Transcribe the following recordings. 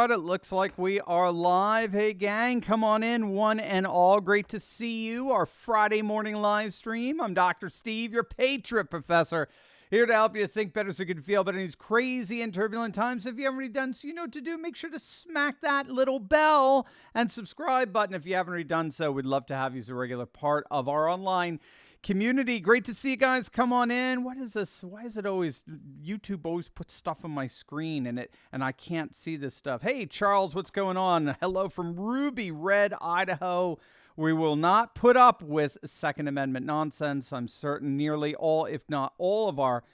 right, it looks like we are live. Hey, gang, come on in, one and all. Great to see you. Our Friday morning live stream. I'm Dr. Steve, your Patriot Professor, here to help you think better so you can feel better in these crazy and turbulent times. If you haven't already done so, you know what to do. Make sure to smack that little bell and subscribe button if you haven't already done so. We'd love to have you as a regular part of our online community. Great to see you guys. Come on in. What is this? Why is it always YouTube always puts stuff on my screen and I can't see this stuff? Hey, Charles, what's going on? Hello from Ruby Red, Idaho. We will not put up with Second Amendment nonsense. I'm certain nearly all, if not all, of our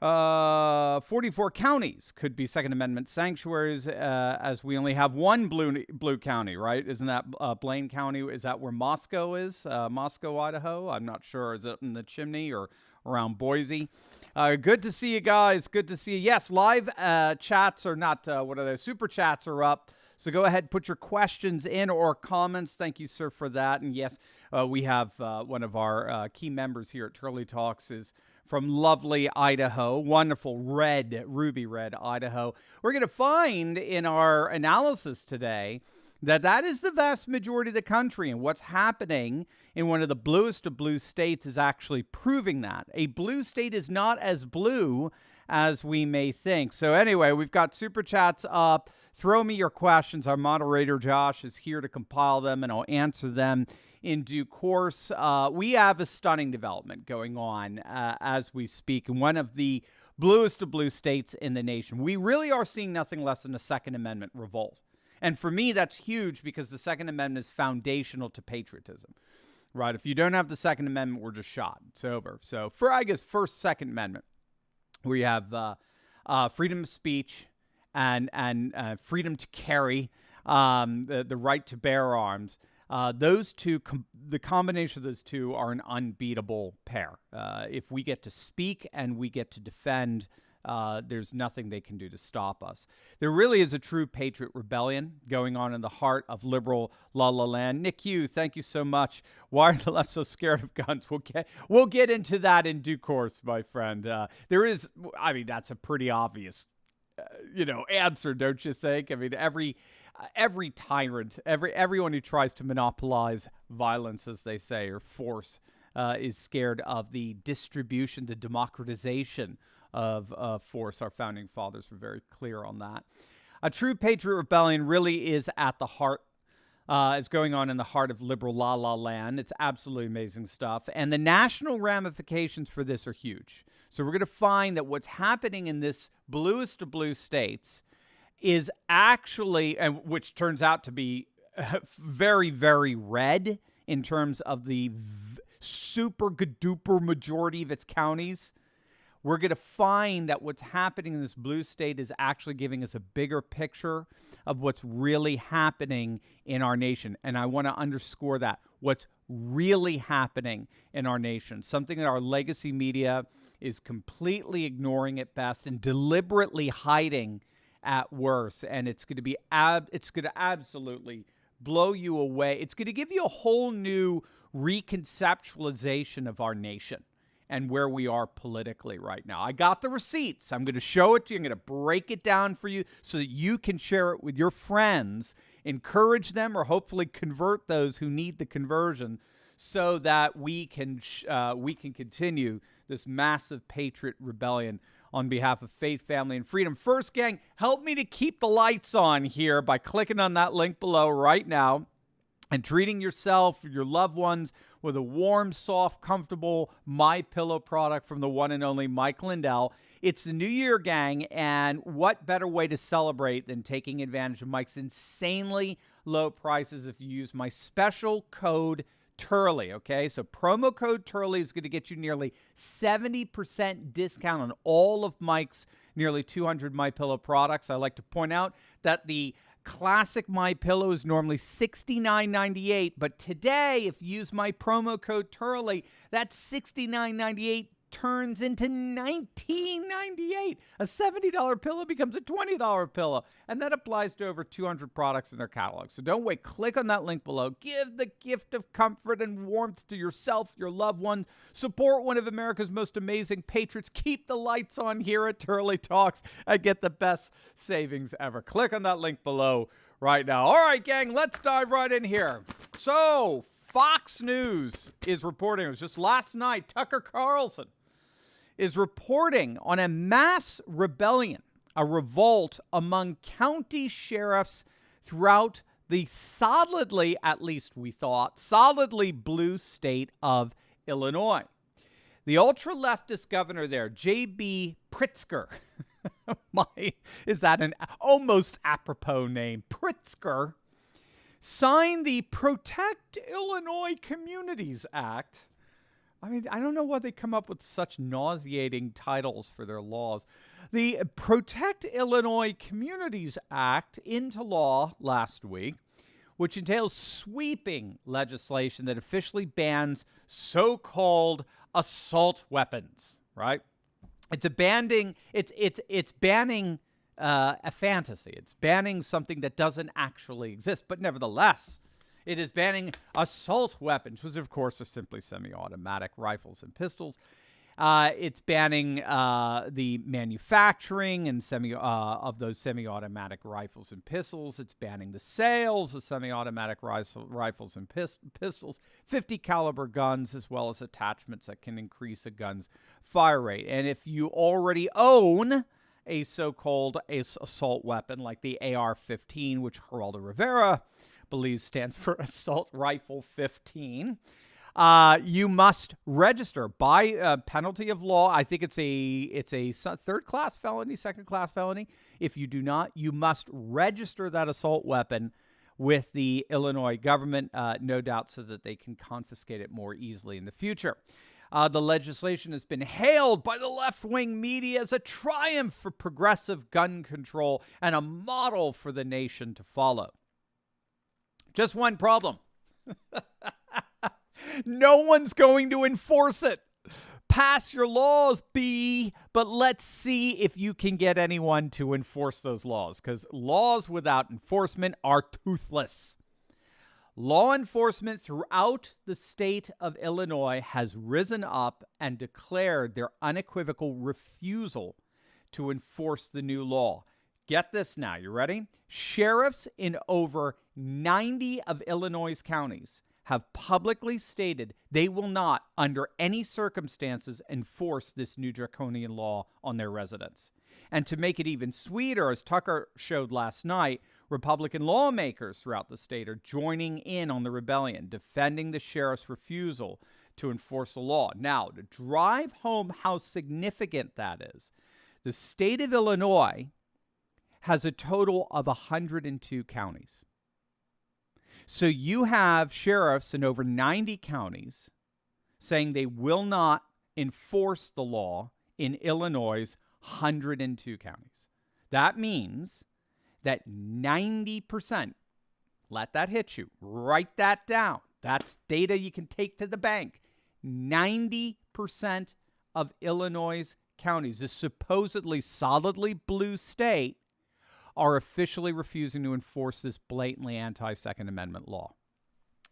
44 counties could be Second Amendment sanctuaries, as we only have one blue county, right? Isn't that Blaine County? Is that where Moscow is? Moscow, Idaho? I'm not sure. Is it in the chimney or around Boise? Good to see you guys. Good to see you. Yes, live chats are not, what are they? Super chats are up. So go ahead, put your questions in or comments. Thank you, sir, for that. And yes, we have one of our key members here at Turley Talks is from lovely Idaho, wonderful ruby red Idaho. We're going to find in our analysis today that is the vast majority of the country, and what's happening in one of the bluest of blue states is actually proving that. A blue state is not as blue as we may think. So anyway, we've got super chats up. Throw me your questions. Our moderator, Josh, is here to compile them, and I'll answer them in due course. We have a stunning development going on as we speak in one of the bluest of blue states in the nation. We really are seeing nothing less than a Second Amendment revolt. And for me, that's huge because the Second Amendment is foundational to patriotism, right? If you don't have the Second Amendment, we're just shot. It's over. So for, I guess, first, Second Amendment, we have freedom of speech and freedom to carry, the right to bear arms. Those two, the combination of those two are an unbeatable pair. If we get to speak and we get to defend, there's nothing they can do to stop us. There really is a true patriot rebellion going on in the heart of liberal La La Land. Nick Hugh, thank you so much. Why are the left so scared of guns? We'll get into that in due course, my friend. There is, I mean, that's a pretty obvious answer, don't you think? I mean, every tyrant, everyone who tries to monopolize violence, as they say, or force, is scared of the distribution, the democratization of force. Our founding fathers were very clear on that. A true patriot rebellion really is at the heart, is going on in the heart of liberal La La Land. It's absolutely amazing stuff. And the national ramifications for this are huge. So we're going to find that what's happening in this bluest of blue states is actually, and which turns out to be very, very red in terms of the super duper majority of its counties. We're going to find that what's happening in this blue state is actually giving us a bigger picture of what's really happening in our nation. And I want to underscore that. What's really happening in our nation. Something that our legacy media is completely ignoring at best and deliberately hiding at worst. And it's going to be it's going to absolutely blow you away. It's going to give you a whole new reconceptualization of our nation and where we are politically right now. I got the receipts. I'm going to show it to you. I'm going to break it down for you so that you can share it with your friends, encourage them, or hopefully convert those who need the conversion so that we can continue this massive patriot rebellion on behalf of faith, family, and freedom. First, gang, help me to keep the lights on here by clicking on that link below right now and treating yourself, your loved ones, with a warm, soft, comfortable MyPillow product from the one and only Mike Lindell. It's the new year, gang, and what better way to celebrate than taking advantage of Mike's insanely low prices if you use my special code Turley, okay? So promo code Turley is going to get you nearly 70% discount on all of Mike's nearly 200 MyPillow products. I like to point out that the classic MyPillow is normally $69.98, but today, if you use my promo code Turley, that's $69.98 turns into $19.98. A $70 pillow becomes a $20 pillow. And that applies to over 200 products in their catalog. So don't wait. Click on that link below. Give the gift of comfort and warmth to yourself, your loved ones. Support one of America's most amazing patriots. Keep the lights on here at Turley Talks and get the best savings ever. Click on that link below right now. All right, gang, let's dive right in here. So, Fox News is reporting, it was just last night, Tucker Carlson is reporting on a mass rebellion, a revolt among county sheriffs throughout the solidly, at least we thought, solidly blue state of Illinois. The ultra-leftist governor there, J.B. Pritzker, is that an almost apropos name? Pritzker signed the Protect Illinois Communities Act. I mean, I don't know why they come up with such nauseating titles for their laws. The Protect Illinois Communities Act into law last week, which entails sweeping legislation that officially bans so-called assault weapons, right? It's banning a fantasy. It's banning something that doesn't actually exist, but nevertheless, it is banning assault weapons, which of course are simply semi-automatic rifles and pistols. It's banning the manufacturing and of those semi-automatic rifles and pistols. It's banning the sales of semi-automatic rifles and pistols, 50 caliber guns, as well as attachments that can increase a gun's fire rate. And if you already own a so-called assault weapon like the AR-15, which Geraldo Rivera believes stands for Assault Rifle 15, you must register by penalty of law. I think it's a third-class felony, second-class felony. If you do not, you must register that assault weapon with the Illinois government, no doubt, so that they can confiscate it more easily in the future. The legislation has been hailed by the left-wing media as a triumph for progressive gun control and a model for the nation to follow. Just one problem. No one's going to enforce it. Pass your laws, but let's see if you can get anyone to enforce those laws, because laws without enforcement are toothless. Law enforcement throughout the state of Illinois has risen up and declared their unequivocal refusal to enforce the new law. Get this now. You ready? Sheriffs in over 90 of Illinois' counties have publicly stated they will not, under any circumstances, enforce this new draconian law on their residents. And to make it even sweeter, as Tucker showed last night, Republican lawmakers throughout the state are joining in on the rebellion, defending the sheriff's refusal to enforce the law. Now, to drive home how significant that is, the state of Illinois has a total of 102 counties. So you have sheriffs in over 90 counties saying they will not enforce the law in Illinois' 102 counties. That means that 90%, let that hit you, write that down. That's data you can take to the bank. 90% of Illinois' counties, this supposedly solidly blue state, are officially refusing to enforce this blatantly anti-Second Amendment law.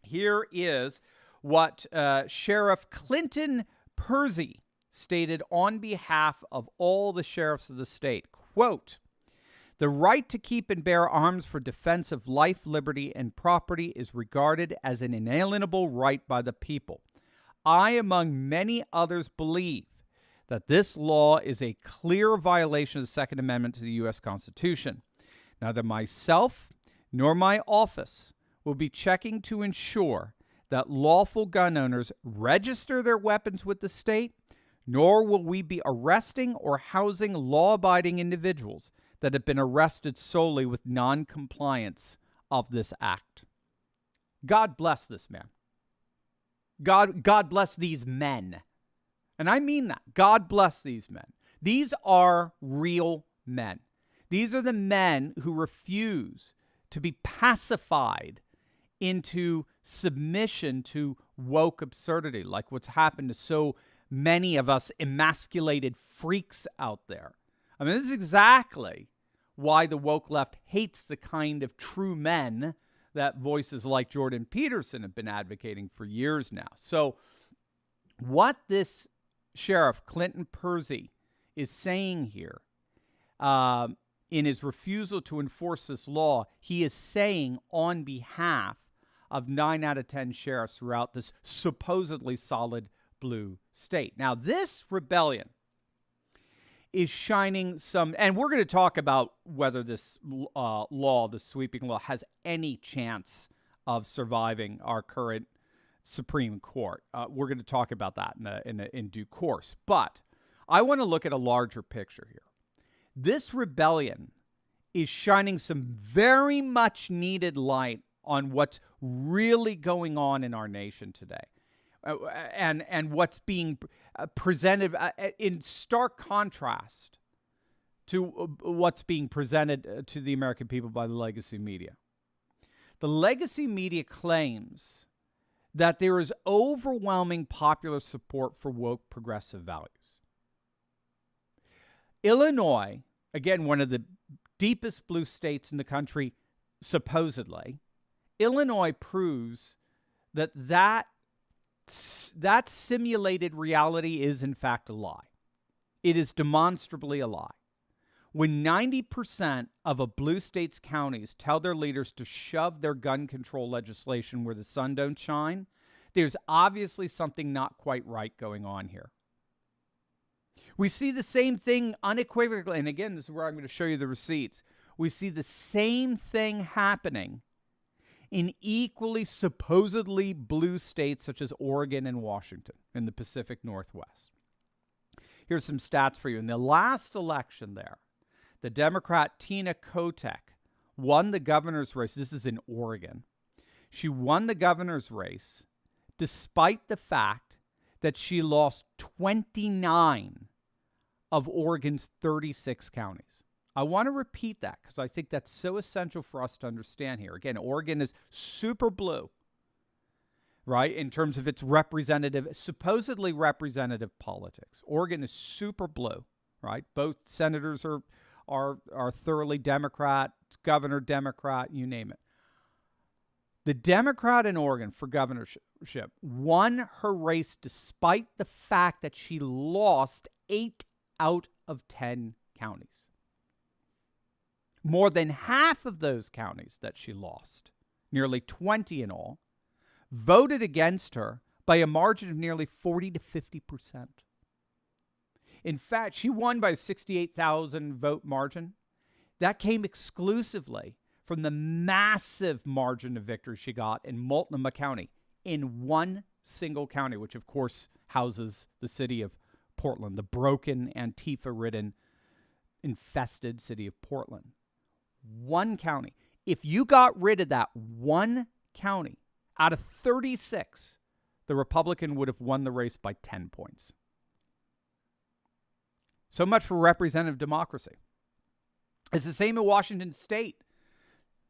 Here is what Sheriff Clinton Persy stated on behalf of all the sheriffs of the state. Quote, "The right to keep and bear arms for defense of life, liberty, and property is regarded as an inalienable right by the people. I, among many others, believe that this law is a clear violation of the Second Amendment to the U.S. Constitution. Neither myself nor my office will be checking to ensure that lawful gun owners register their weapons with the state, nor will we be arresting or housing law-abiding individuals that have been arrested solely with non-compliance of this act." God bless this man. God bless these men. And I mean that. God bless these men. These are real men. These are the men who refuse to be pacified into submission to woke absurdity, like what's happened to so many of us emasculated freaks out there. I mean, this is exactly why the woke left hates the kind of true men that voices like Jordan Peterson have been advocating for years now. So what this Sheriff Clinton Persy is saying here, in his refusal to enforce this law, he is saying on behalf of 9 out of 10 sheriffs throughout this supposedly solid blue state. Now, this rebellion is shining some, and we're going to talk about whether this law, the sweeping law, has any chance of surviving our current Supreme Court. We're going to talk about that in due course. But I want to look at a larger picture here. This rebellion is shining some very much needed light on what's really going on in our nation today, and what's being presented in stark contrast to what's being presented to the American people by the legacy media. The legacy media claims that there is overwhelming popular support for woke progressive values. Illinois, again, one of the deepest blue states in the country, supposedly, Illinois proves that simulated reality is, in fact, a lie. It is demonstrably a lie. When 90% of a blue state's counties tell their leaders to shove their gun control legislation where the sun don't shine, there's obviously something not quite right going on here. We see the same thing unequivocally, and again, this is where I'm going to show you the receipts. We see the same thing happening in equally supposedly blue states such as Oregon and Washington in the Pacific Northwest. Here's some stats for you. In the last election there, the Democrat Tina Kotek won the governor's race. This is in Oregon. She won the governor's race despite the fact that she lost 29 of Oregon's 36 counties. I want to repeat that because I think that's so essential for us to understand here. Again, Oregon is super blue, right, in terms of its supposedly representative politics. Oregon is super blue, right? Both senators are thoroughly Democrat, governor Democrat, you name it. The Democrat in Oregon for governorship won her race despite the fact that she lost 8 out of 10 counties. More than half of those counties that she lost, nearly 20 in all, voted against her by a margin of nearly 40 to 50%. In fact, she won by a 68,000 vote margin. That came exclusively from the massive margin of victory she got in Multnomah County, in one single county, which of course houses the city of Portland, the broken, Antifa-ridden, infested city of Portland. One county. If you got rid of that one county out of 36, the Republican would have won the race by 10 points. So much for representative democracy. It's the same in Washington State,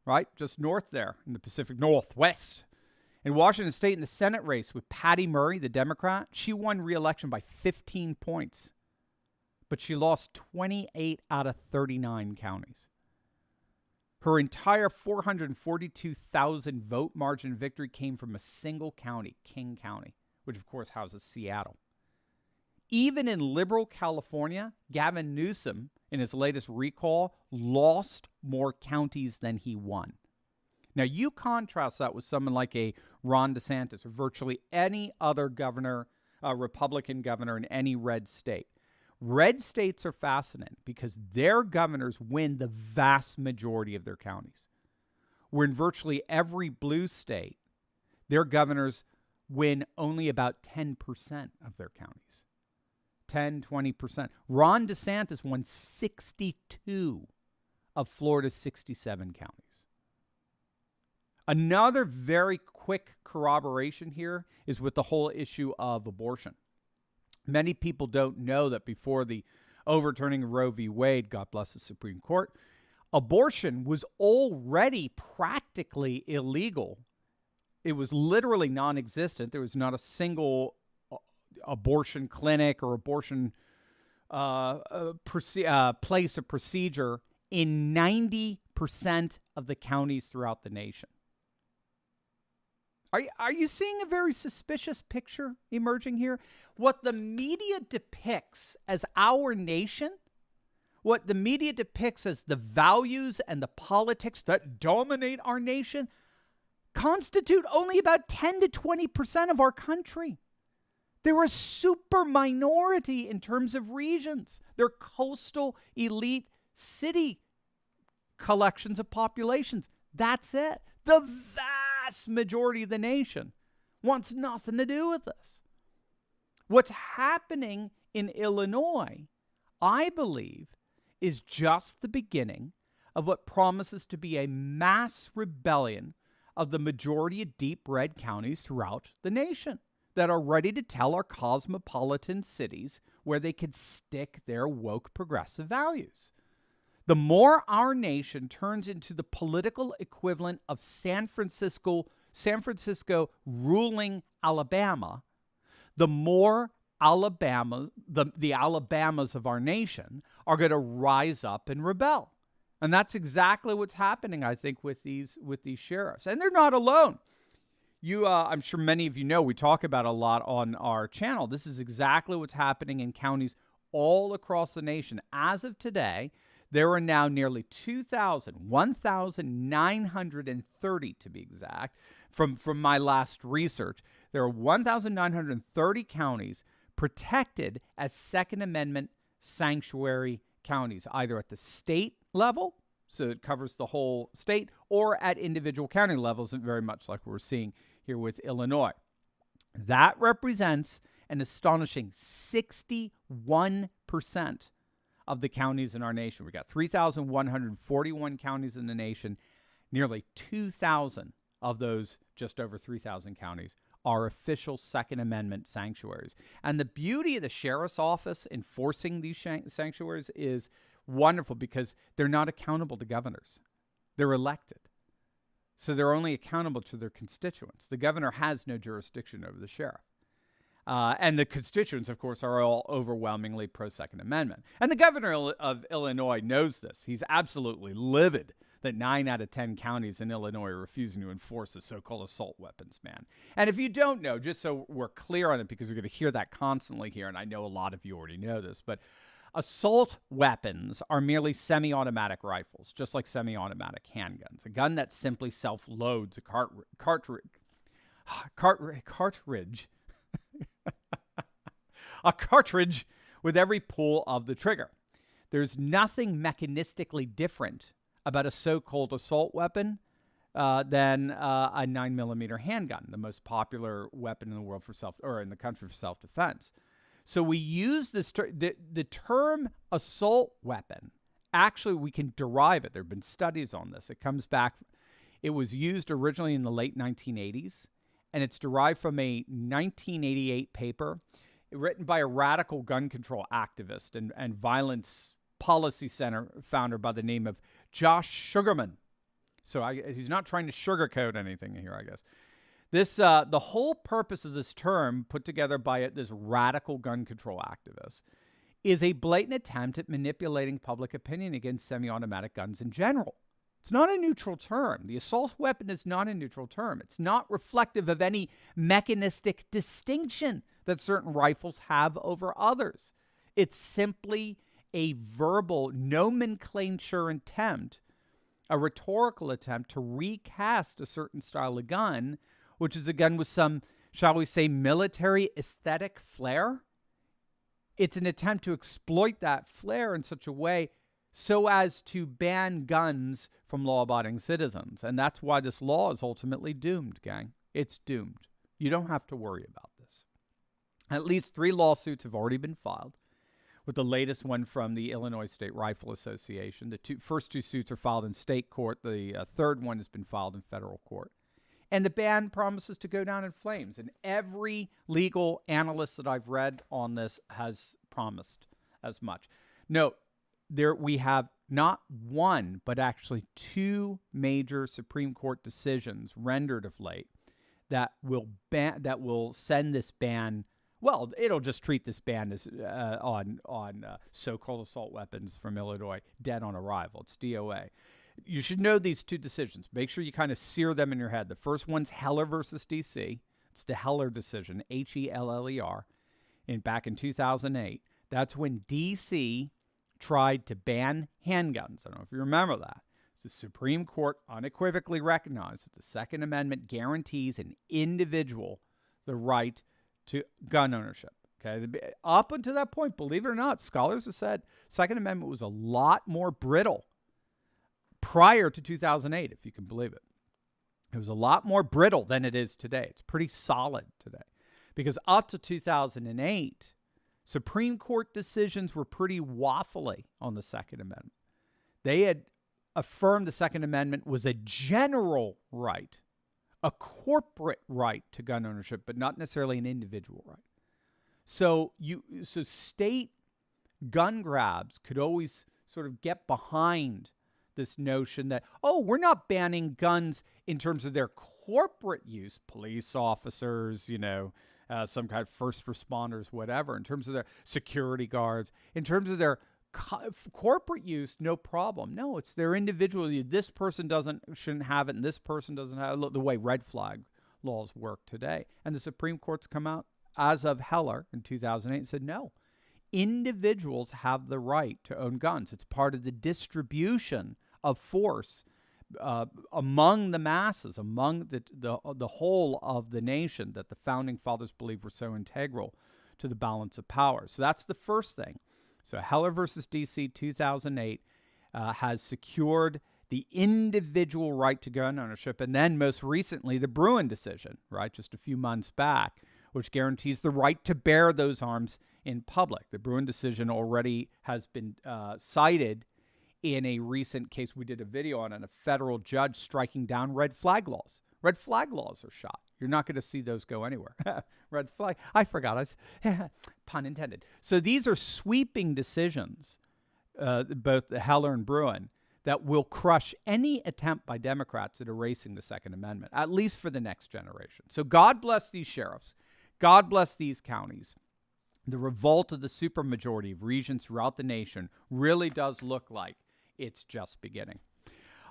right? Just north there in the Pacific Northwest. In Washington State, in the Senate race with Patty Murray, the Democrat, she won re-election by 15 points. But she lost 28 out of 39 counties. Her entire 442,000 vote margin victory came from a single county, King County, which of course houses Seattle. Even in liberal California, Gavin Newsom, in his latest recall, lost more counties than he won. Now, you contrast that with someone like a Ron DeSantis or virtually any other governor, Republican governor in any red state. Red states are fascinating because their governors win the vast majority of their counties. Where in virtually every blue state, their governors win only about 10% of their counties. 10, 20%. Ron DeSantis won 62 of Florida's 67 counties. Another very quick corroboration here is with the whole issue of abortion. Many people don't know that before the overturning of Roe v. Wade, God bless the Supreme Court, abortion was already practically illegal. It was literally non-existent. There was not a single abortion clinic or abortion place of procedure in 90% of the counties throughout the nation. Are you seeing a very suspicious picture emerging here? What the media depicts as our nation, what the media depicts as the values and the politics that dominate our nation, constitute only about 10 to 20% of our country. They're a super minority in terms of regions. They're coastal elite city collections of populations. That's it. The vast majority of the nation wants nothing to do with this. What's happening in Illinois, I believe, is just the beginning of what promises to be a mass rebellion of the majority of deep red counties throughout the nation that are ready to tell our cosmopolitan cities where they could stick their woke progressive values. The more our nation turns into the political equivalent of San Francisco ruling Alabama, the more the Alabamas of our nation are going to rise up and rebel. And that's exactly what's happening, I think, with these sheriffs. And they're not alone. I'm sure many of you know, we talk about a lot on our channel. This is exactly what's happening in counties all across the nation. As of today, there are now nearly 1,930 to be exact, from my last research. There are 1,930 counties protected as Second Amendment sanctuary counties, either at the state level, so it covers the whole state, or at individual county levels, and very much like we're seeing here with Illinois. That represents an astonishing 61% of the counties in our nation. We got 3,141 counties in the nation. Nearly 2,000 of those, just over 3,000 counties, are official Second Amendment sanctuaries. And the beauty of the sheriff's office enforcing these sanctuaries is wonderful because they're not accountable to governors. They're elected. So they're only accountable to their constituents. The governor has no jurisdiction over the sheriff. And the constituents, of course, are all overwhelmingly pro-Second Amendment. And the governor of Illinois knows this. He's absolutely livid that 9 out of 10 counties in Illinois are refusing to enforce the so-called assault weapons ban. And if you don't know, just so we're clear on it, because we're going to hear that constantly here, and I know a lot of you already know this, but assault weapons are merely semi-automatic rifles, just like semi-automatic handguns. A gun that simply self-loads a cartridge a cartridge with every pull of the trigger. There's nothing mechanistically different about a so-called assault weapon than a 9mm handgun, the most popular weapon in the world in the country for self-defense. So we use this the term assault weapon. Actually, we can derive it. There have been studies on this. It comes back. It was used originally in the late 1980s, and it's derived from a 1988 paper written by a radical gun control activist and violence policy center founder by the name of Josh Sugarman. So he's not trying to sugarcoat anything here, I guess. This the whole purpose of this term, put together by this radical gun control activist, is a blatant attempt at manipulating public opinion against semi-automatic guns in general. It's not a neutral term. The assault weapon is not a neutral term. It's not reflective of any mechanistic distinction that certain rifles have over others. It's simply a verbal nomenclature attempt, a rhetorical attempt to recast a certain style of gun, which is a gun with some, shall we say, military aesthetic flair. It's an attempt to exploit that flair in such a way so as to ban guns from law-abiding citizens. And that's why this law is ultimately doomed, gang. It's doomed. You don't have to worry about this. At least 3 lawsuits have already been filed, with the latest one from the Illinois State Rifle Association. The first 2 suits are filed in state court. The third one has been filed in federal court. And the ban promises to go down in flames. And every legal analyst that I've read on this has promised as much. Note, we have not one, but actually 2 major Supreme Court decisions rendered of late that will send this ban Well, it'll just treat this ban as on so-called assault weapons from Illinois dead on arrival. It's DOA. You should know these two decisions. Make sure you kind of sear them in your head. The first one's Heller versus D.C. It's the Heller decision, Heller, back in 2008. That's when D.C. tried to ban handguns. I don't know if you remember that. The Supreme Court unequivocally recognized that the Second Amendment guarantees an individual the right to gun ownership. Okay, up until that point, believe it or not, scholars have said Second Amendment was a lot more brittle prior to 2008, if you can believe it. It was a lot more brittle than it is today. It's pretty solid today. Because up to 2008, Supreme Court decisions were pretty waffly on the Second Amendment. They had affirmed the Second Amendment was a general right, a corporate right to gun ownership, but not necessarily an individual right. So state gun grabs could always sort of get behind this notion that, oh, we're not banning guns in terms of their corporate use, police officers, some kind of first responders, whatever, in terms of their security guards, in terms of their corporate use, no problem. No, it's their individual use. This person shouldn't have it, and this person doesn't have it, the way red flag laws work today. And the Supreme Court's come out as of Heller in 2008 and said, no, individuals have the right to own guns. It's part of the distribution of force among the masses, among the whole of the nation that the founding fathers believed were so integral to the balance of power. So that's the first thing. So Heller versus D.C. 2008 has secured the individual right to gun ownership, and then most recently the Bruen decision, right, just a few months back, which guarantees the right to bear those arms in public. The Bruen decision already has been cited in a recent case we did a video on, and a federal judge striking down red flag laws. Red flag laws are shot. You're not going to see those go anywhere. Red flag. I forgot. Pun intended. So these are sweeping decisions, both the Heller and Bruen, that will crush any attempt by Democrats at erasing the Second Amendment, at least for the next generation. So God bless these sheriffs. God bless these counties. The revolt of the supermajority of regions throughout the nation really does look like it's just beginning.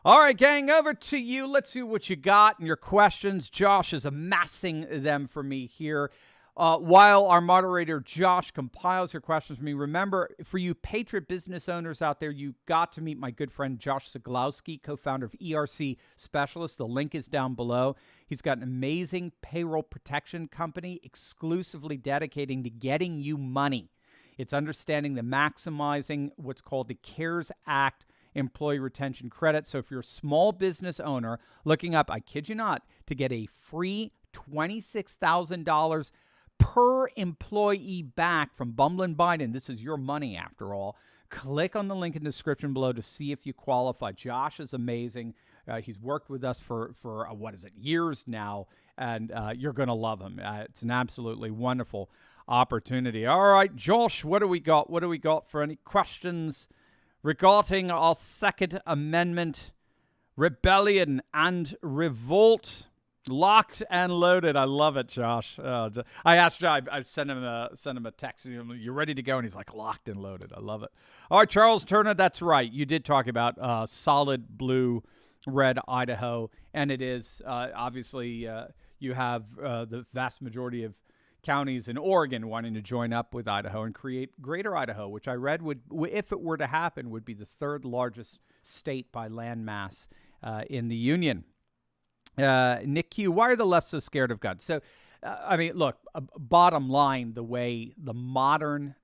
All right, gang, over to you. Let's see what you got and your questions. Josh is amassing them for me here. While our moderator, Josh, compiles your questions for me, remember, for you Patriot business owners out there, you got to meet my good friend Josh Zaglowski, co-founder of ERC Specialists. The link is down below. He's got an amazing payroll protection company exclusively dedicating to getting you money. It's understanding the maximizing what's called the CARES Act employee retention credit. So if you're a small business owner looking up, I kid you not, to get a free $26,000 per employee back from Bumble & Biden, this is your money after all, click on the link in the description below to see if you qualify. Josh is amazing. He's worked with us for years now, and you're going to love him. It's an absolutely wonderful opportunity. All right, Josh, what do we got? What do we got for any questions regarding our Second Amendment rebellion and revolt? Locked and loaded. I love it, Josh. I asked Josh, I sent him a text. You ready to go? And he's like, locked and loaded. I love it. All right, Charles Turner, that's right. You did talk about solid blue, red Idaho. And it is, obviously, you have the vast majority of counties in Oregon wanting to join up with Idaho and create Greater Idaho, which I read would, if it were to happen, would be the third largest state by land mass in the Union. Nick Q, why are the left so scared of guns? So, look, bottom line, the way the modern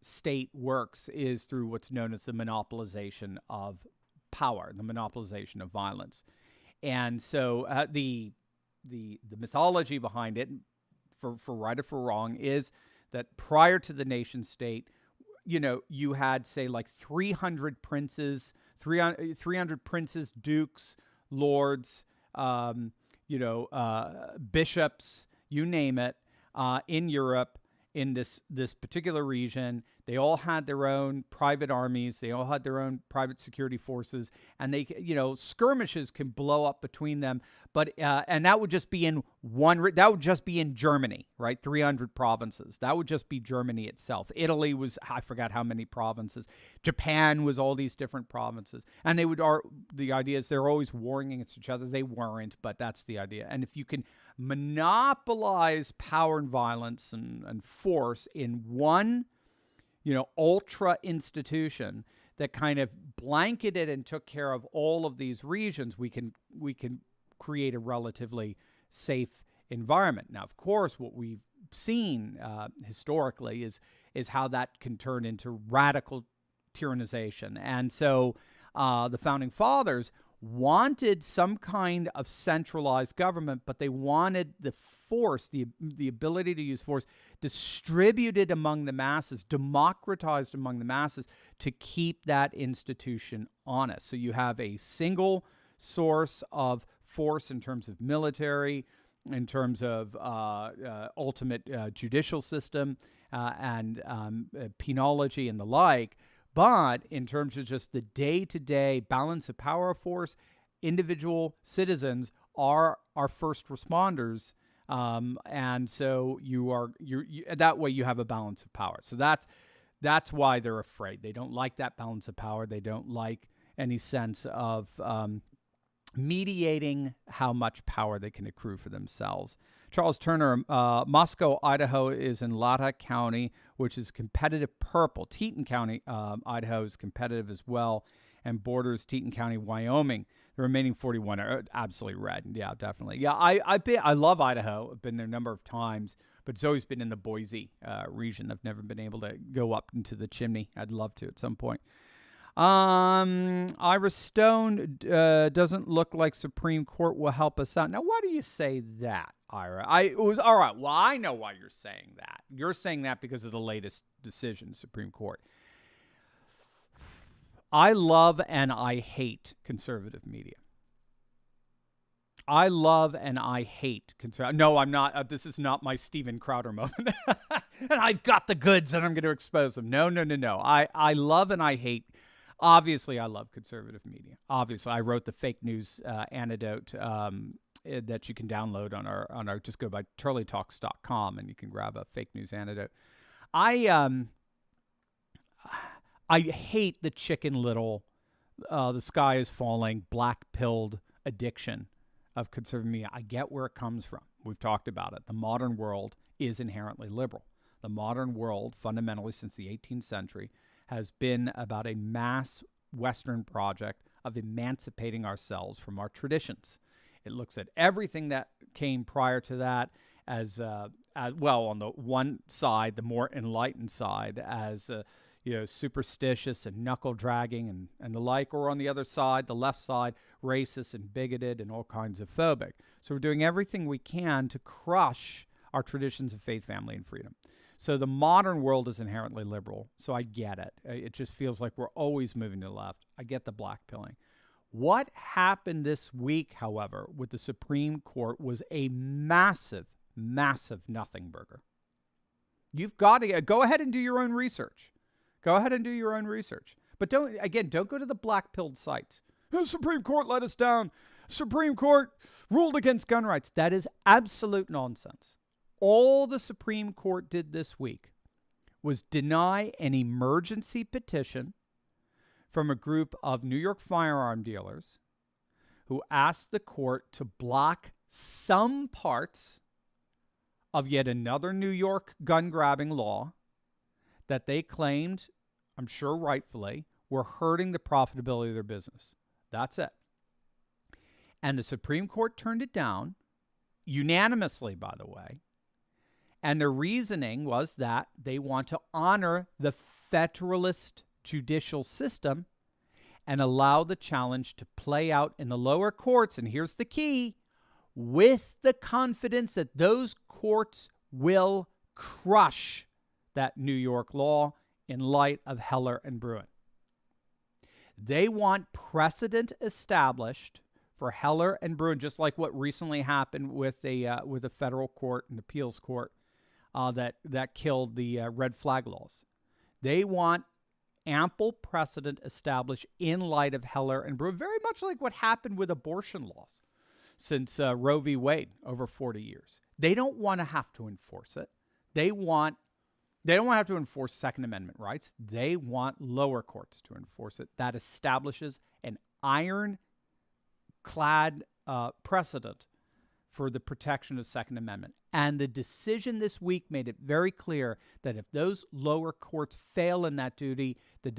state works is through what's known as the monopolization of power, the monopolization of violence. And so the mythology behind it, for right or for wrong, is that prior to the nation state, you had, say, like 300 princes, 300 princes, dukes, lords, bishops, you name it, in Europe, in this particular region, They all had their own private armies. They all had their own private security forces, and they, skirmishes can blow up between them. But and that would just be in that would just be in Germany, right? 300 provinces. That would just be Germany itself. Italy was, I forgot how many provinces. Japan was all these different provinces, and the idea is they're always warring against each other. They weren't, but that's the idea. And if you can monopolize power and violence and force in one ultra institution that kind of blanketed and took care of all of these regions, we can create a relatively safe environment. Now, of course, what we've seen historically is how that can turn into radical tyrannization. And so the Founding Fathers wanted some kind of centralized government, but they wanted the force, the ability to use force, distributed among the masses, democratized among the masses to keep that institution honest. So you have a single source of force in terms of military, in terms of ultimate judicial system and penology and the like. But in terms of just the day-to-day balance of power of force, individual citizens are our first responders. And so you that way you have a balance of power. So that's why they're afraid. They don't like that balance of power. They don't like any sense of mediating how much power they can accrue for themselves. Charles Turner, Moscow, Idaho is in Latah County, which is competitive purple. Teton County, Idaho is competitive as well, and borders Teton County, Wyoming. The remaining 41 are absolutely red. Yeah, definitely. Yeah, I love Idaho. I've been there a number of times, but it's always been in the Boise region. I've never been able to go up into the chimney. I'd love to at some point. Ira Stone doesn't look like Supreme Court will help us out. Now, why do you say that, Ira? It was all right. Well, I know why you're saying that. You're saying that because of the latest decision, Supreme Court. I love and I hate conservative media. I love and I hate conservative. No, I'm not. This is not my Steven Crowder moment. And I've got the goods and I'm going to expose them. No. I love and I hate. Obviously, I love conservative media. Obviously, I wrote the fake news antidote that you can download on our just go by turleytalks.com and you can grab a fake news antidote. I hate the Chicken Little, the sky is falling, black-pilled addiction of conservative media. I get where it comes from. We've talked about it. The modern world is inherently liberal. The modern world, fundamentally since the 18th century, has been about a mass Western project of emancipating ourselves from our traditions. It looks at everything that came prior to that as well, on the one side, the more enlightened side, as superstitious and knuckle dragging and the like, or on the other side, the left side, racist and bigoted and all kinds of phobic. So we're doing everything we can to crush our traditions of faith, family, and freedom. So the modern world is inherently liberal, so I get it. It just feels like we're always moving to the left. I get the black pilling. What happened this week, however, with the Supreme Court was a massive, massive nothing burger. You've got to go ahead and do your own research. Go ahead and do your own research. But don't go to the black-pilled sites. The Supreme Court let us down. Supreme Court ruled against gun rights. That is absolute nonsense. All the Supreme Court did this week was deny an emergency petition from a group of New York firearm dealers who asked the court to block some parts of yet another New York gun-grabbing law that they claimed, I'm sure rightfully, were hurting the profitability of their business. That's it. And the Supreme Court turned it down, unanimously, by the way. And the reasoning was that they want to honor the federalist judicial system and allow the challenge to play out in the lower courts. And here's the key, with the confidence that those courts will crush that New York law in light of Heller and Bruen. They want precedent established for Heller and Bruen, just like what recently happened with a federal court, an appeals court, that killed the red flag laws. They want ample precedent established in light of Heller and Brewer, very much like what happened with abortion laws since Roe v. Wade over 40 years. They don't want to have to enforce it. They don't want to have to enforce Second Amendment rights. They want lower courts to enforce it. That establishes an ironclad precedent for the protection of Second Amendment. And the decision this week made it very clear that if those lower courts fail in that duty, the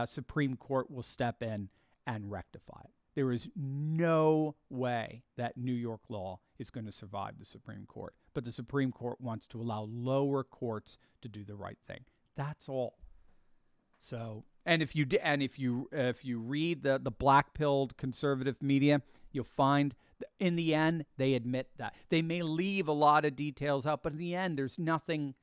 Supreme Court will step in and rectify it. There is no way that New York law is going to survive the Supreme Court. But the Supreme Court wants to allow lower courts to do the right thing. That's all. So, and if you read the black-pilled conservative media, you'll find that in the end they admit that they may leave a lot of details out, but in the end it's a nothing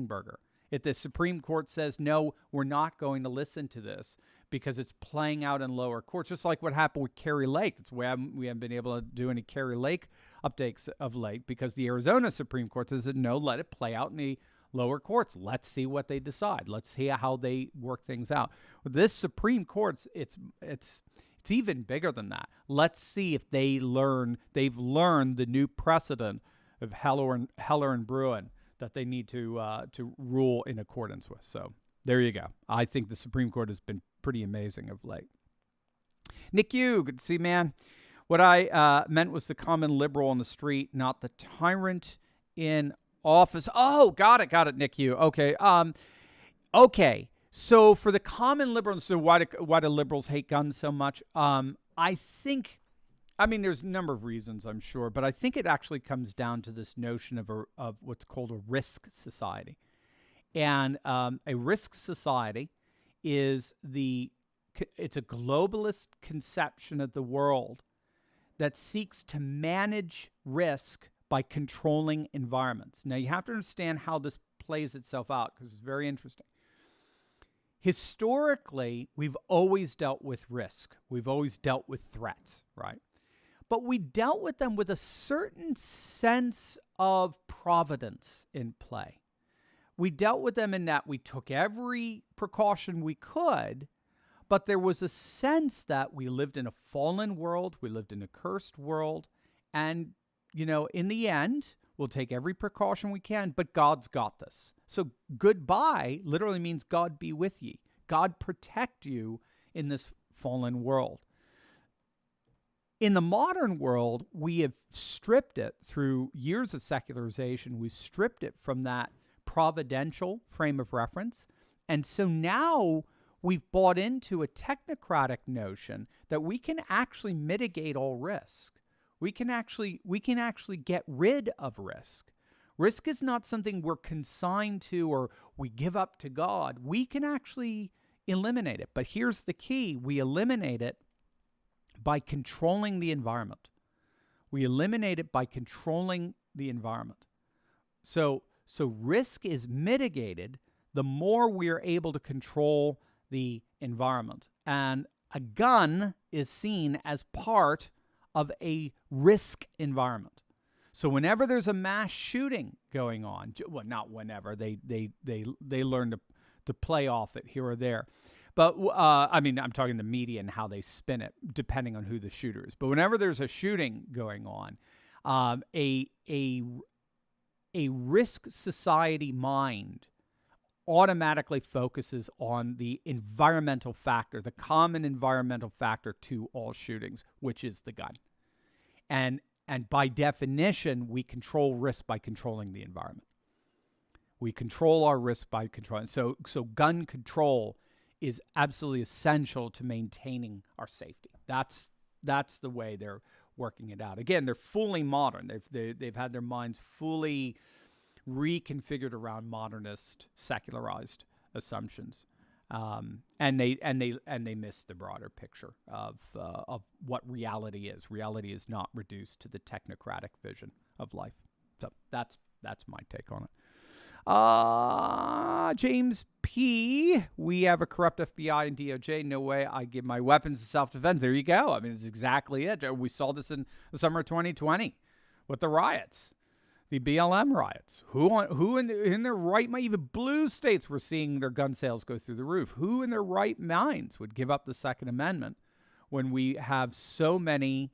burger. If the Supreme Court says no, we're not going to listen to this because it's playing out in lower courts, just like what happened with Carrie Lake. That's why we haven't been able to do any Carrie Lake updates of late, because the Arizona Supreme Court says no, let it play out in the lower courts. Let's see what they decide. Let's see how they work things out. With this Supreme Court, it's even bigger than that. Let's see if they've learned the new precedent of Heller and Bruin that they need to rule in accordance with. So there you go. I think the Supreme Court has been pretty amazing of late. Nick Yu, good to see you, man. What I meant was the common liberal on the street, not the tyrant in office. Oh, got it, Nick Yu. Okay. Okay. So for the common liberal, so why do liberals hate guns so much? I think, there's a number of reasons, I'm sure, but I think it actually comes down to this notion of what's called a risk society. And a risk society is it's a globalist conception of the world that seeks to manage risk by controlling environments. Now, you have to understand how this plays itself out, because it's very interesting. Historically, we've always dealt with risk. We've always dealt with threats, right? But we dealt with them with a certain sense of providence in play. We dealt with them in that we took every precaution we could, but there was a sense that we lived in a fallen world, we lived in a cursed world, and, in the end, we'll take every precaution we can, but God's got this. So goodbye literally means God be with ye. God protect you in this fallen world. In the modern world, we have stripped it through years of secularization. We've stripped it from that providential frame of reference. And so now we've bought into a technocratic notion that we can actually mitigate all risk. We can actually get rid of risk. Risk is not something we're consigned to or we give up to God. We can actually eliminate it. But here's the key. We eliminate it by controlling the environment. We eliminate it by controlling the environment. So risk is mitigated the more we are able to control the environment. And a gun is seen as part of a risk environment. So whenever there's a mass shooting going on, well, not whenever, they learn to play off it here or there. But, I'm talking the media and how they spin it, depending on who the shooter is. But whenever there's a shooting going on, a risk society mind automatically focuses on the environmental factor, the common environmental factor to all shootings, which is the gun. And by definition, we control risk by controlling the environment. We control our risk by controlling. So gun control is absolutely essential to maintaining our safety. That's the way they're working it out. Again, they're fully modern. They've had their minds fully reconfigured around modernist, secularized assumptions, and they miss the broader picture of what reality is. Reality is not reduced to the technocratic vision of life. So that's my take on it. James P. We have a corrupt FBI and DOJ. No way I give my weapons to self-defense. There you go. It's exactly it. We saw this in the summer of 2020 with the riots. The BLM riots. Who in their right mind, even blue states were seeing their gun sales go through the roof. Who in their right minds would give up the Second Amendment when we have so many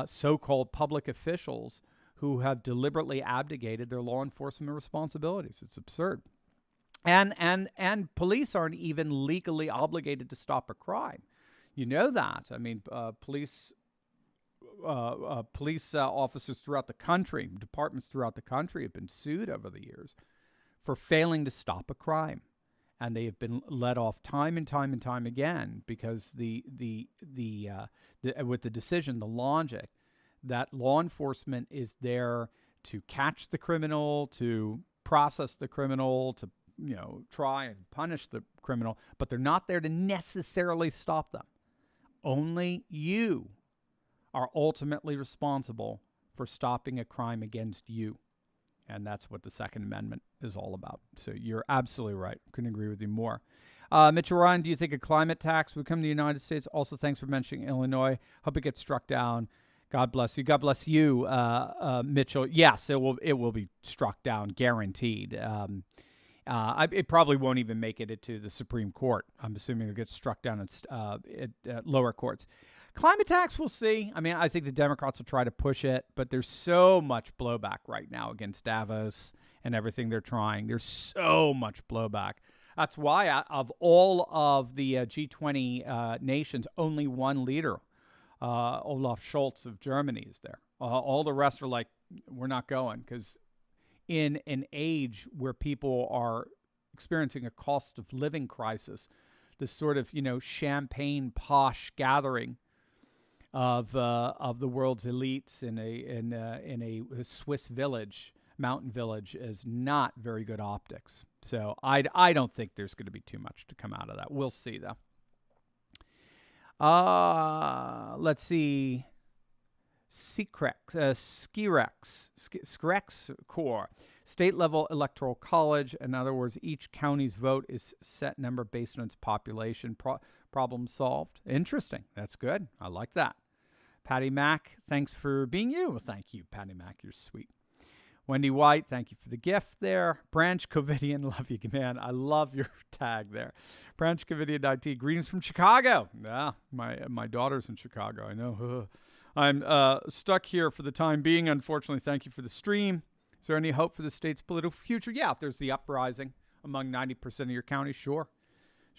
so-called public officials who have deliberately abdicated their law enforcement responsibilities? It's absurd. And police aren't even legally obligated to stop a crime. You know that. I mean, police officers throughout the country, departments throughout the country have been sued over the years for failing to stop a crime. And they have been let off time and time and time again because with the decision, the logic that law enforcement is there to catch the criminal, to process the criminal, to try and punish the criminal, but they're not there to necessarily stop them. Only you are ultimately responsible for stopping a crime against you. And that's what the Second Amendment is all about. So you're absolutely right. Couldn't agree with you more. Mitchell Ryan, do you think a climate tax would come to the United States? Also, thanks for mentioning Illinois. Hope it gets struck down. God bless you. God bless you, Mitchell. Yes, it will be struck down, guaranteed. It probably won't even make it into the Supreme Court. I'm assuming it'll get struck down at lower courts. Climate tax, we'll see. I mean, I think the Democrats will try to push it, but there's so much blowback right now against Davos and everything they're trying. There's so much blowback. That's why of all of the G20 nations, only one leader, Olaf Scholz of Germany, is there. All the rest are like, we're not going, because in an age where people are experiencing a cost of living crisis, this sort of, champagne posh gathering of the world's elites in a Swiss village, mountain village, is not very good optics. So I don't think there's going to be too much to come out of that. We'll see, though. Let's see. Skrex Core. State-level electoral college. In other words, each county's vote is set number based on its population. Problem solved. Interesting. That's good. I like that. Patty Mack, thanks for being you. Well, thank you, Patty Mack. You're sweet. Wendy White, thank you for the gift there. Branch Covidian, love you, man. I love your tag there. Branch Covidian IT, greetings from Chicago. Yeah, my daughter's in Chicago. I know. I'm stuck here for the time being, unfortunately. Thank you for the stream. Is there any hope for the state's political future? Yeah, if there's the uprising among 90% of your county, sure.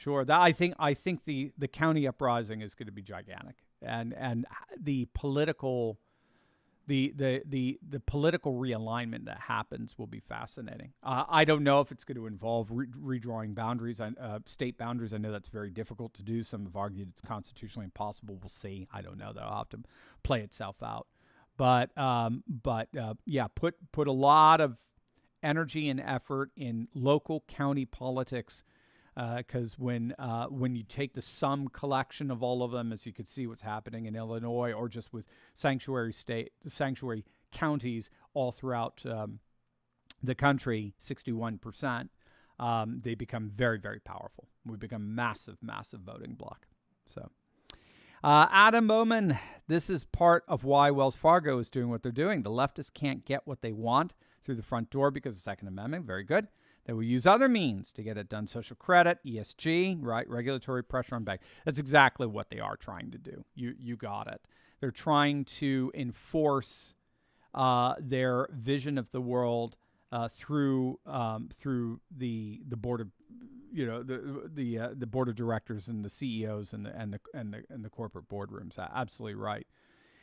That I think the county uprising is going to be gigantic, and the political political realignment that happens will be fascinating. I don't know if it's going to involve redrawing boundaries, state boundaries. I know that's very difficult to do. Some have argued it's constitutionally impossible. We'll see. I don't know. That'll have to play itself out. But yeah, put a lot of energy and effort in local county politics, because when you take the sum collection of all of them, as you could see what's happening in Illinois, or just with sanctuary counties all throughout the country, 61%, they become very, very powerful. We become massive voting bloc. So. Adam Bowman, this is part of why Wells Fargo is doing what they're doing. The leftists can't get what they want through the front door because of the Second Amendment. Very good. They will use other means to get it done. Social credit, ESG, right? Regulatory pressure on banks. That's exactly what they are trying to do. You got it. They're trying to enforce their vision of the world through the board of the board of directors and the CEOs and the corporate boardrooms. Absolutely right.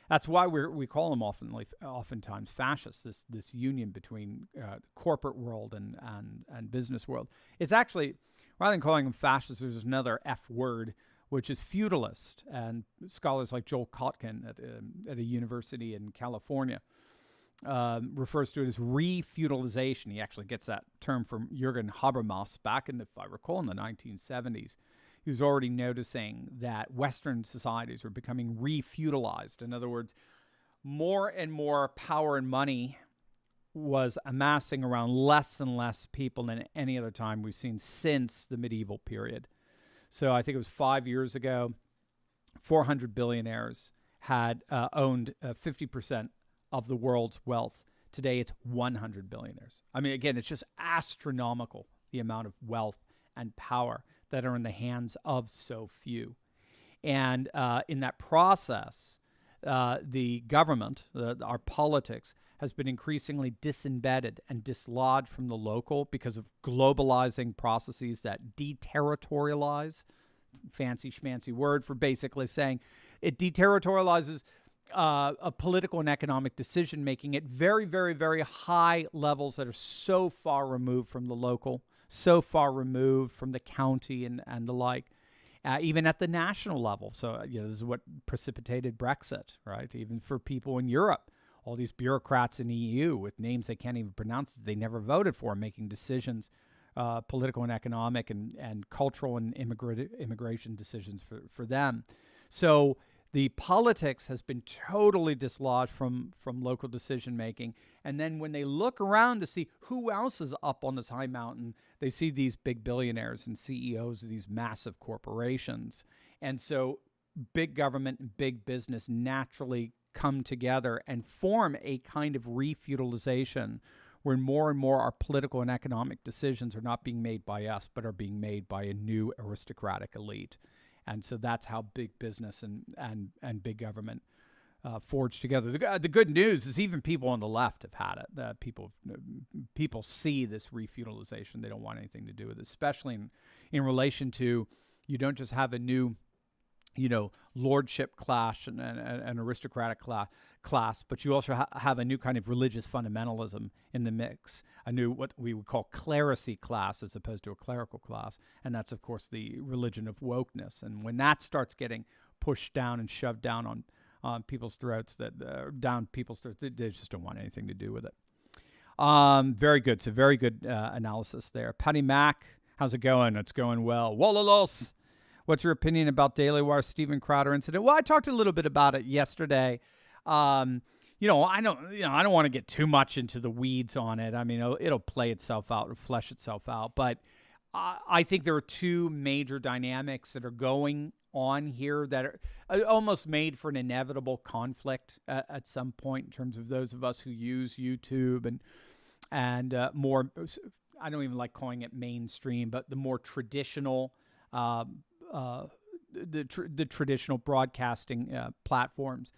That's why we call them oftentimes fascists. This union between corporate world and business world. It's actually, rather than calling them fascists, there's another F word, which is feudalist. And scholars like Joel Kotkin at a university in California refers to it as re-feudalization. He actually gets that term from Jürgen Habermas back in, if I recall, in the 1970s. He was already noticing that Western societies were becoming re-feudalized. In other words, more and more power and money was amassing around less and less people than any other time we've seen since the medieval period. So I think it was 5 years ago, 400 billionaires had owned 50% of the world's wealth. Today, it's 100 billionaires. I mean, again, it's just astronomical, the amount of wealth and power that are in the hands of so few. And in that process, the government, our politics, has been increasingly disembedded and dislodged from the local because of globalizing processes that deterritorialize. Fancy schmancy word for basically saying it deterritorializes a political and economic decision making at very, very, very high levels that are so far removed from the local, so far removed from the county and the like, even at the national level. So, this is what precipitated Brexit, right? Even for people in Europe, all these bureaucrats in the EU with names they can't even pronounce that they never voted for, making decisions, political and economic and cultural and immigration decisions for them. So the politics has been totally dislodged from local decision making. And then when they look around to see who else is up on this high mountain, they see these big billionaires and CEOs of these massive corporations. And so big government and big business naturally come together and form a kind of refeudalization where more and more our political and economic decisions are not being made by us, but are being made by a new aristocratic elite. And so that's how big business and big government forge together. The good news is even people on the left have had it. People see this refeudalization. They don't want anything to do with it, especially in relation to, you don't just have a new lordship class and an aristocratic class, but you also have a new kind of religious fundamentalism in the mix, a new what we would call clerisy class as opposed to a clerical class. And that's, of course, the religion of wokeness. And when that starts getting pushed down and shoved down on people's throats, they just don't want anything to do with it. Very good. So very good analysis there. Patty Mack, how's it going? It's going well. Wolalos. What's your opinion about Daily Wire Steven Crowder incident? Well, I talked a little bit about it yesterday. I don't want to get too much into the weeds on it. I mean, it'll play itself out, it'll flesh itself out. But I think there are two major dynamics that are going on here that are almost made for an inevitable conflict at some point in terms of those of us who use YouTube and more. I don't even like calling it mainstream, but the more traditional. The traditional broadcasting platforms.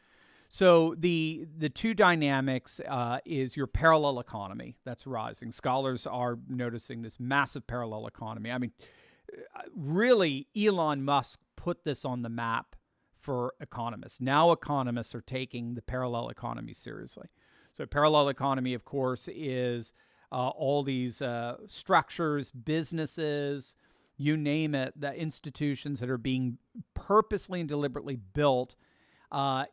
So the two dynamics is your parallel economy that's rising. Scholars are noticing this massive parallel economy. I mean, really, Elon Musk put this on the map for economists. Now economists are taking the parallel economy seriously. So parallel economy, of course, is all these structures, businesses, you name it, the institutions that are being purposely and deliberately built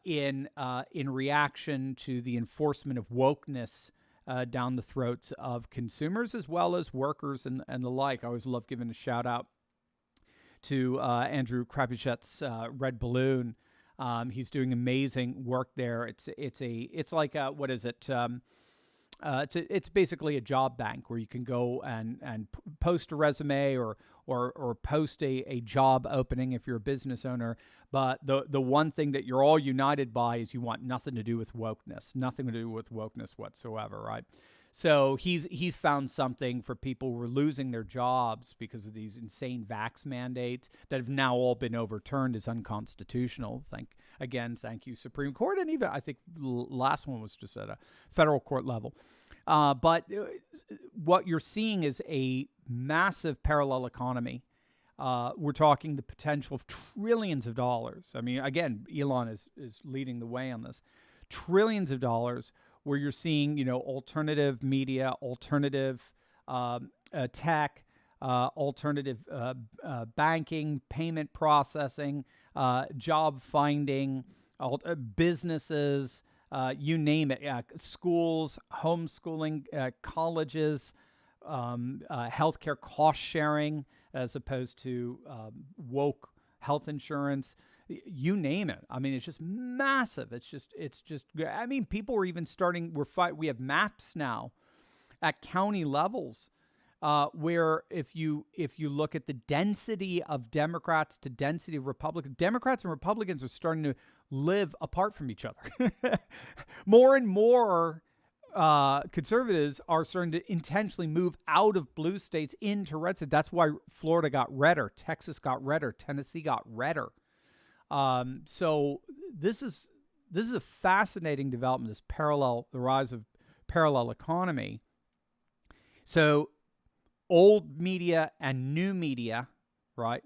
in reaction to the enforcement of wokeness down the throats of consumers as well as workers and the like. I always love giving a shout out to Andrew Krapichet's Red Balloon. He's doing amazing work there. It's like what is it? It's basically a job bank where you can go and post a resume or post a job opening if you're a business owner. But the one thing that you're all united by is you want nothing to do with wokeness, nothing to do with wokeness whatsoever, right? So he's found something for people who are losing their jobs because of these insane vax mandates that have now all been overturned as unconstitutional. Thank you, Supreme Court. And even I think the last one was just at a federal court level. But what you're seeing is a massive parallel economy. We're talking the potential of trillions of dollars. I mean, again, Elon is leading the way on this. Trillions of dollars where you're seeing, alternative media, alternative tech, alternative banking, payment processing, job finding, businesses, you name it, schools, homeschooling, colleges, healthcare cost sharing as opposed to woke health insurance. You name it. I mean, it's just massive. It's just. I mean, people are even starting. We have maps now at county levels where if you look at the density of Democrats to density of Republicans, Democrats and Republicans are starting to live apart from each other. More and more conservatives are starting to intentionally move out of blue states into red states. That's why Florida got redder, Texas got redder, Tennessee got redder. So this is a fascinating development. The rise of parallel economy. So old media and new media, right?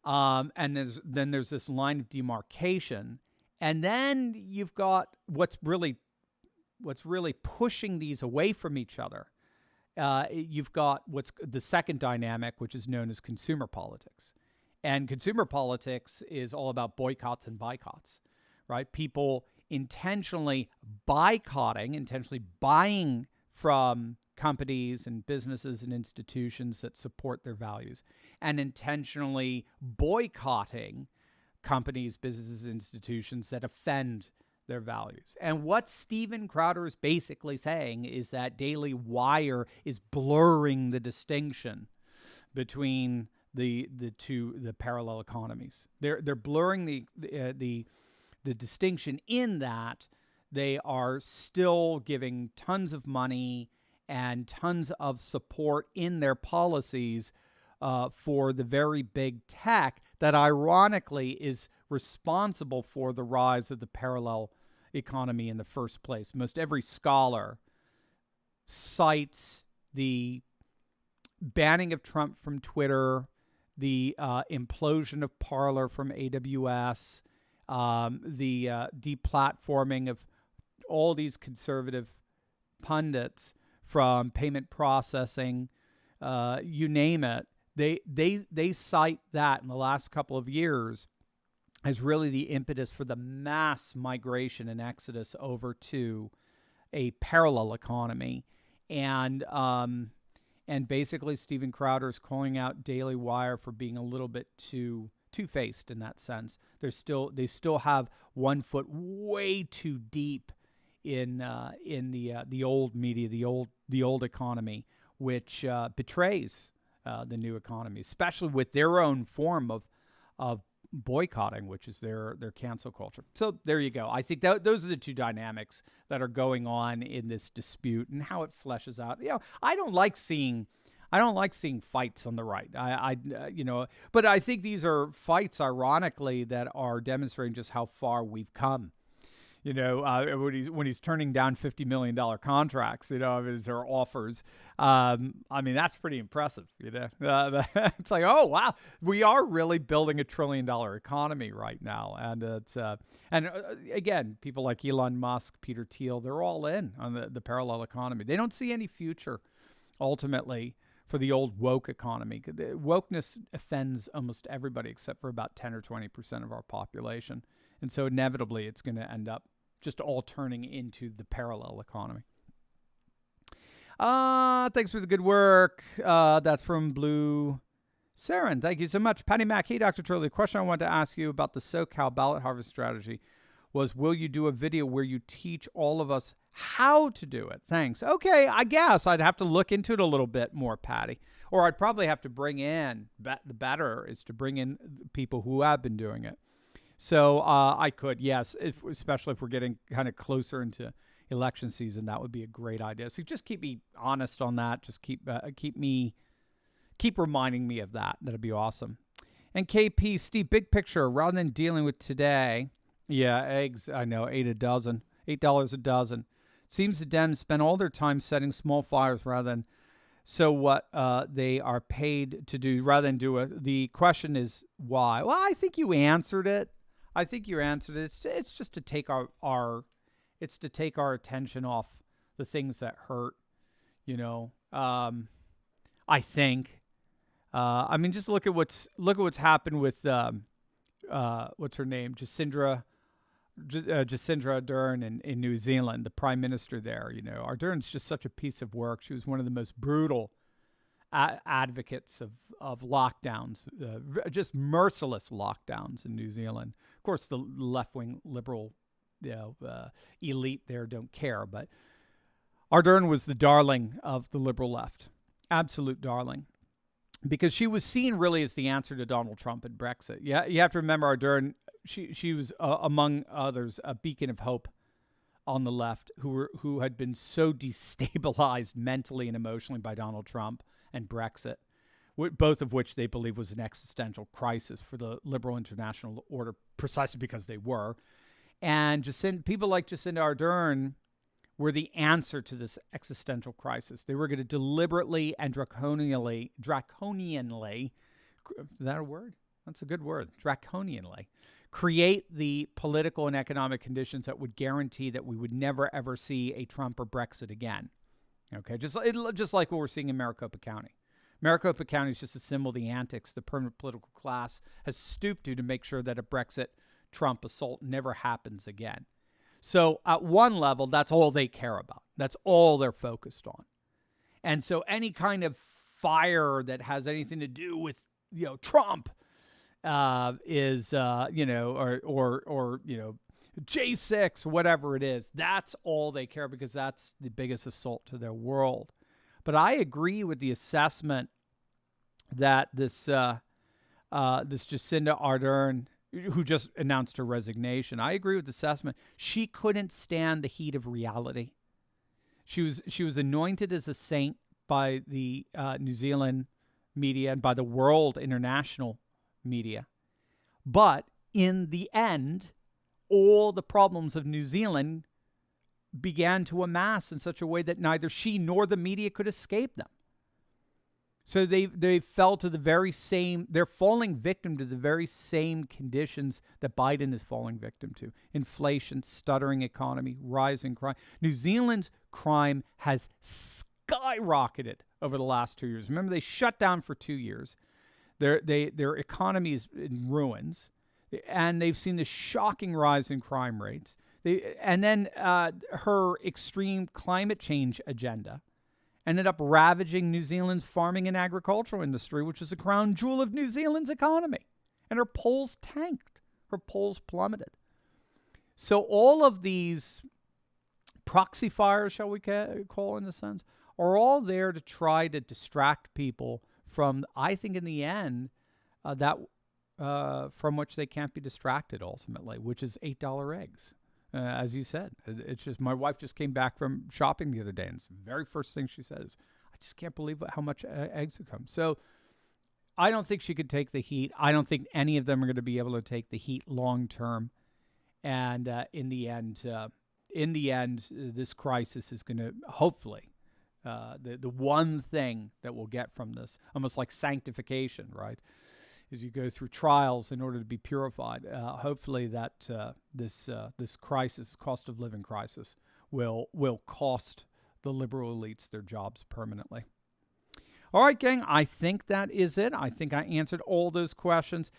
And there's this line of demarcation, and then you've got what's really pushing these away from each other. You've got what's the second dynamic, which is known as consumer politics. And consumer politics is all about boycotts and boycotts, right? People intentionally buying from companies and businesses and institutions that support their values, and intentionally boycotting companies, businesses, institutions that offend their values. And what Steven Crowder is basically saying is that Daily Wire is blurring the distinction between the parallel economies. They're blurring the distinction in that they are still giving tons of money and tons of support in their policies for the very big tech that ironically is responsible for the rise of the parallel economy in the first place. Most every scholar cites the banning of Trump from Twitter, the implosion of Parler from AWS, the deplatforming of all these conservative pundits from payment processing, you name it. They cite that in the last couple of years as really the impetus for the mass migration and exodus over to a parallel economy. And basically Steven Crowder is calling out Daily Wire for being a little bit two-faced in that sense. They still have one foot way too deep in the old media, the old economy, which betrays the new economy, especially with their own form of boycotting, which is their cancel culture. So there you go. I think those are the two dynamics that are going on in this dispute and how it fleshes out. I don't like seeing fights on the right. But I think these are fights, ironically, that are demonstrating just how far we've come. When he's turning down $50 million contracts, or offers. That's pretty impressive. It's like, oh wow, we are really building $1 trillion economy right now, and it's again, people like Elon Musk, Peter Thiel, they're all in on the parallel economy. They don't see any future, ultimately, for the old woke economy. The wokeness offends almost everybody except for about 10 or 20% of our population, and so inevitably, it's going to end up just all turning into the parallel economy. Thanks for the good work. That's from Blue Saren. Thank you so much. Patty Mack. Hey, Dr. Turley. The question I wanted to ask you about the SoCal ballot harvest strategy was, will you do a video where you teach all of us how to do it? Thanks. Okay, I guess I'd have to look into it a little bit more, Patty. Or I'd probably have to bring in, the better is to bring in people who have been doing it. So I could, yes, especially if we're getting kind of closer into election season, that would be a great idea. So just keep me honest on that. Just keep reminding me of that. That'd be awesome. And KP, Steve, big picture, rather than dealing with today. Yeah, eggs, I know, $8 a dozen. Seems the Dems spend all their time setting small fires rather than what they are paid to do, rather than do it. The question is why? Well, I think you answered it. It's just to take our attention off the things that hurt, I think. Just look at what's happened with what's her name, Jacinda Ardern in New Zealand, the prime minister there. Ardern's just such a piece of work. She was one of the most brutal advocates of lockdowns, just merciless lockdowns in New Zealand. Of course, the left-wing liberal elite there don't care, but Ardern was the darling of the liberal left, absolute darling, because she was seen really as the answer to Donald Trump and Brexit. Yeah, you have to remember Ardern. She was, among others, a beacon of hope on the left who had been so destabilized mentally and emotionally by Donald Trump and Brexit, both of which they believe was an existential crisis for the liberal international order, precisely because they were. And people like Jacinda Ardern were the answer to this existential crisis. They were going to deliberately and draconianly, is that a word? That's a good word, draconianly, create the political and economic conditions that would guarantee that we would never, ever see a Trump or Brexit again. Okay, just like what we're seeing in Maricopa County. Maricopa County is just a symbol of the antics the permanent political class has stooped to make sure that a Brexit Trump assault never happens again. So at one level, that's all they care about. That's all they're focused on. And so any kind of fire that has anything to do with, Trump is, or J6, whatever it is, that's all they care, because that's the biggest assault to their world. But I agree with the assessment that this Jacinda Ardern, who just announced her resignation, I agree with the assessment. She couldn't stand the heat of reality. She was anointed as a saint by the New Zealand media and by the world international media. But in the end, all the problems of New Zealand began to amass in such a way that neither she nor the media could escape them. So they fell to the very same, they're falling victim to the very same conditions that Biden is falling victim to. Inflation, stuttering economy, rising crime. New Zealand's crime has skyrocketed over the last 2 years. Remember, they shut down for 2 years. Their economy is in ruins, and they've seen this shocking rise in crime rates. And then her extreme climate change agenda ended up ravaging New Zealand's farming and agricultural industry, which is the crown jewel of New Zealand's economy. And her polls tanked. Her polls plummeted. So all of these proxy fires, shall we call in a sense, are all there to try to distract people from, I think in the end, from which they can't be distracted ultimately, which is $8 eggs. As you said, it's just, my wife just came back from shopping the other day, and it's the very first thing she says, I just can't believe how much eggs have come. So I don't think she could take the heat. I don't think any of them are going to be able to take the heat long term. And in the end, this crisis is going to hopefully, the one thing that we'll get from this, almost like sanctification, right? As you go through trials in order to be purified, hopefully that this crisis, cost of living crisis, will cost the liberal elites their jobs permanently. All right, gang, I think that is it. I think I answered all those questions.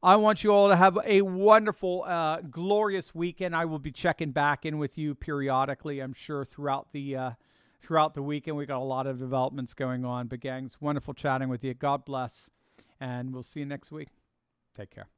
I want you all to have a wonderful, glorious weekend. I will be checking back in with you periodically, I'm sure, throughout the weekend. We got a lot of developments going on. But gang, it's wonderful chatting with you. God bless. And we'll see you next week. Take care.